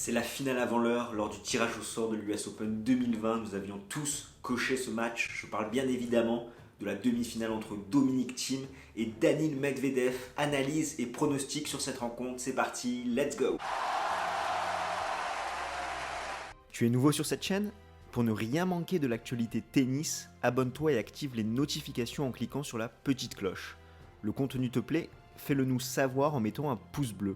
C'est la finale avant l'heure lors du tirage au sort de l'US Open 2020. Nous avions tous coché ce match. Je parle bien évidemment de la demi-finale entre Dominic Thiem et Daniil Medvedev. Analyse et pronostic sur cette rencontre. C'est parti, let's go! Tu es nouveau sur cette chaîne? Pour ne rien manquer de l'actualité tennis, abonne-toi et active les notifications en cliquant sur la petite cloche. Le contenu te plaît? Fais-le nous savoir en mettant un pouce bleu.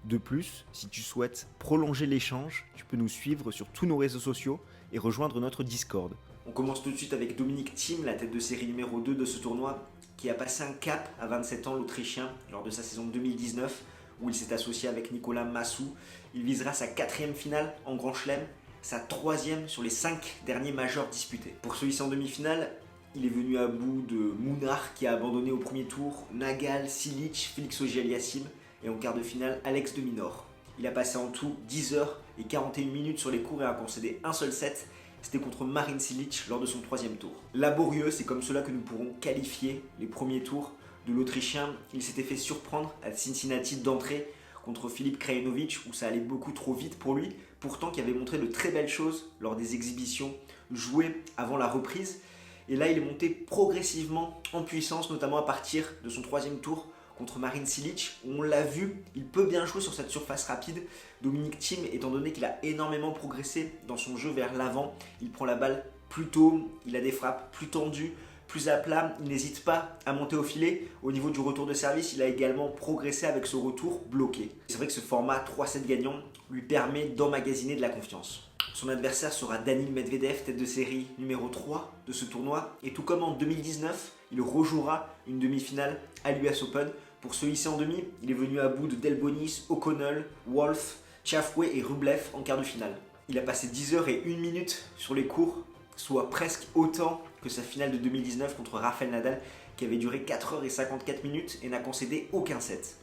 De plus, si tu souhaites prolonger l'échange, tu peux nous suivre sur tous nos réseaux sociaux et rejoindre notre Discord. On commence tout de suite avec Dominic Thiem, la tête de série numéro 2 de ce tournoi, qui a passé un cap à 27 ans, l'Autrichien, lors de sa saison 2019, où il s'est associé avec Nicolas Massou. Il visera sa 4e finale en Grand Chelem, sa 3e sur les 5 derniers majeurs disputés. Pour celui-ci en demi-finale, il est venu à bout de Munar qui a abandonné au premier tour, Nagal, Cilic, Félix Auger-Aliassime, et en quart de finale, Alex de Minaur. Il a passé en tout 10 heures et 41 minutes sur les cours et a concédé un seul set. C'était contre Marin Cilic lors de son 3e tour. Laborieux, c'est comme cela que nous pourrons qualifier les premiers tours de l'Autrichien. Il s'était fait surprendre à Cincinnati d'entrée contre Filip Krajinovic où ça allait beaucoup trop vite pour lui, pourtant qui avait montré de très belles choses lors des exhibitions jouées avant la reprise. Et là, il est monté progressivement en puissance, notamment à partir de son 3e tour contre Marin Cilic, où on l'a vu, il peut bien jouer sur cette surface rapide. Dominic Thiem, étant donné qu'il a énormément progressé dans son jeu vers l'avant, il prend la balle plus tôt, il a des frappes plus tendues, plus à plat, il n'hésite pas à monter au filet. Au niveau du retour de service, il a également progressé avec ce retour bloqué. C'est vrai que ce format 3-7 gagnant lui permet d'emmagasiner de la confiance. Son adversaire sera Daniil Medvedev, tête de série numéro 3 de ce tournoi. Et tout comme en 2019, il rejouera une demi-finale à l'US Open. Pour celui-ci en demi, il est venu à bout de Delbonis, O'Connell, Wolf, Tiafoe et Rublev en quart de finale. Il a passé 10 heures et 1 minute sur les cours, soit presque autant que sa finale de 2019 contre Rafael Nadal, qui avait duré 4 heures et 54 minutes et n'a concédé aucun set.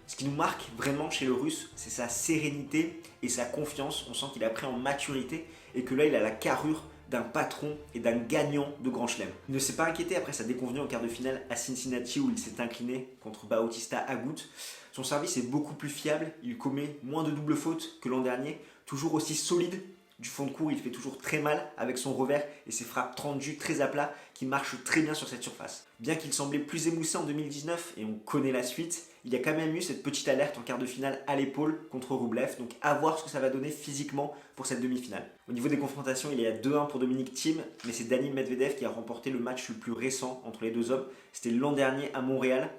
Ce qui nous marque vraiment chez le Russe, c'est sa sérénité et sa confiance. On sent qu'il a pris en maturité et que là, il a la carrure d'un patron et d'un gagnant de Grand Chelem. Il ne s'est pas inquiété après sa déconvenue en quart de finale à Cincinnati où il s'est incliné contre Bautista Agut. Son service est beaucoup plus fiable, il commet moins de doubles fautes que l'an dernier, toujours aussi solide. Du fond de cours, il fait toujours très mal avec son revers et ses frappes tendues très à plat qui marchent très bien sur cette surface. Bien qu'il semblait plus émoussé en 2019 et on connaît la suite, il y a quand même eu cette petite alerte en quart de finale à l'épaule contre Rublev, donc à voir ce que ça va donner physiquement pour cette demi-finale. Au niveau des confrontations, il est à 2-1 pour Dominic Thiem, mais c'est Daniil Medvedev qui a remporté le match le plus récent entre les deux hommes. C'était l'an dernier à Montréal.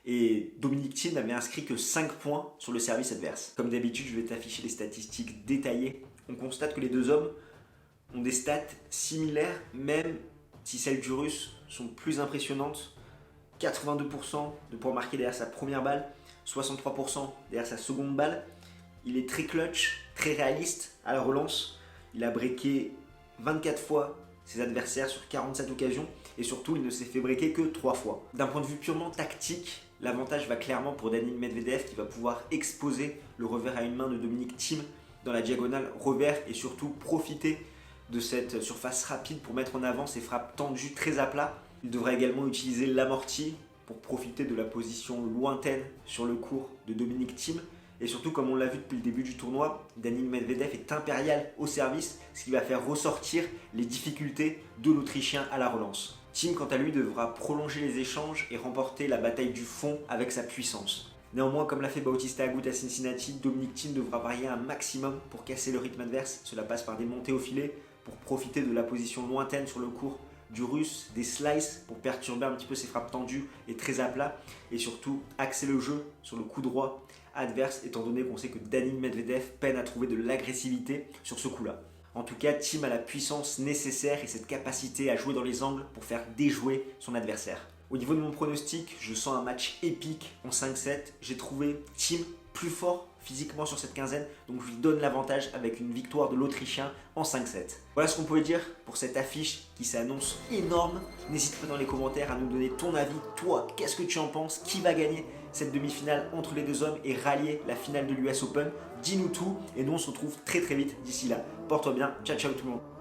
Et Dominic Thiem n'avait inscrit que 5 points sur le service adverse. Comme d'habitude, je vais t'afficher les statistiques détaillées. On constate que les deux hommes ont des stats similaires, même si celles du Russe sont plus impressionnantes. 82% de points marqués derrière sa première balle, 63% derrière sa seconde balle. Il est très clutch, très réaliste à la relance. Il a breaké 24 fois ses adversaires sur 47 occasions et surtout il ne s'est fait breaker que 3 fois. D'un point de vue purement tactique, l'avantage va clairement pour Daniil Medvedev qui va pouvoir exposer le revers à une main de Dominic Thiem dans la diagonale revers et surtout profiter de cette surface rapide pour mettre en avant ses frappes tendues très à plat. Il devra également utiliser l'amorti pour profiter de la position lointaine sur le court de Dominic Thiem. Et surtout, comme on l'a vu depuis le début du tournoi, Daniil Medvedev est impérial au service, ce qui va faire ressortir les difficultés de l'Autrichien à la relance. Thiem, quant à lui, devra prolonger les échanges et remporter la bataille du fond avec sa puissance. Néanmoins, comme l'a fait Bautista Agut à Cincinnati, Dominic Thiem devra varier un maximum pour casser le rythme adverse. Cela passe par des montées au filet pour profiter de la position lointaine sur le court du Russe, des slices pour perturber un petit peu ses frappes tendues et très à plat, et surtout axer le jeu sur le coup droit adverse, étant donné qu'on sait que Daniil Medvedev peine à trouver de l'agressivité sur ce coup-là. En tout cas, Thiem a la puissance nécessaire et cette capacité à jouer dans les angles pour faire déjouer son adversaire. Au niveau de mon pronostic, je sens un match épique en 5-7. J'ai trouvé Thiem plus fort physiquement sur cette quinzaine, donc je lui donne l'avantage avec une victoire de l'Autrichien en 5-7. Voilà ce qu'on pouvait dire pour cette affiche qui s'annonce énorme. N'hésite pas dans les commentaires à nous donner ton avis. Toi, qu'est-ce que tu en penses? Qui va gagner cette demi-finale entre les deux hommes et rallier la finale de l'US Open? Dis-nous tout et nous on se retrouve très vite d'ici là. Porte-toi bien, ciao ciao tout le monde.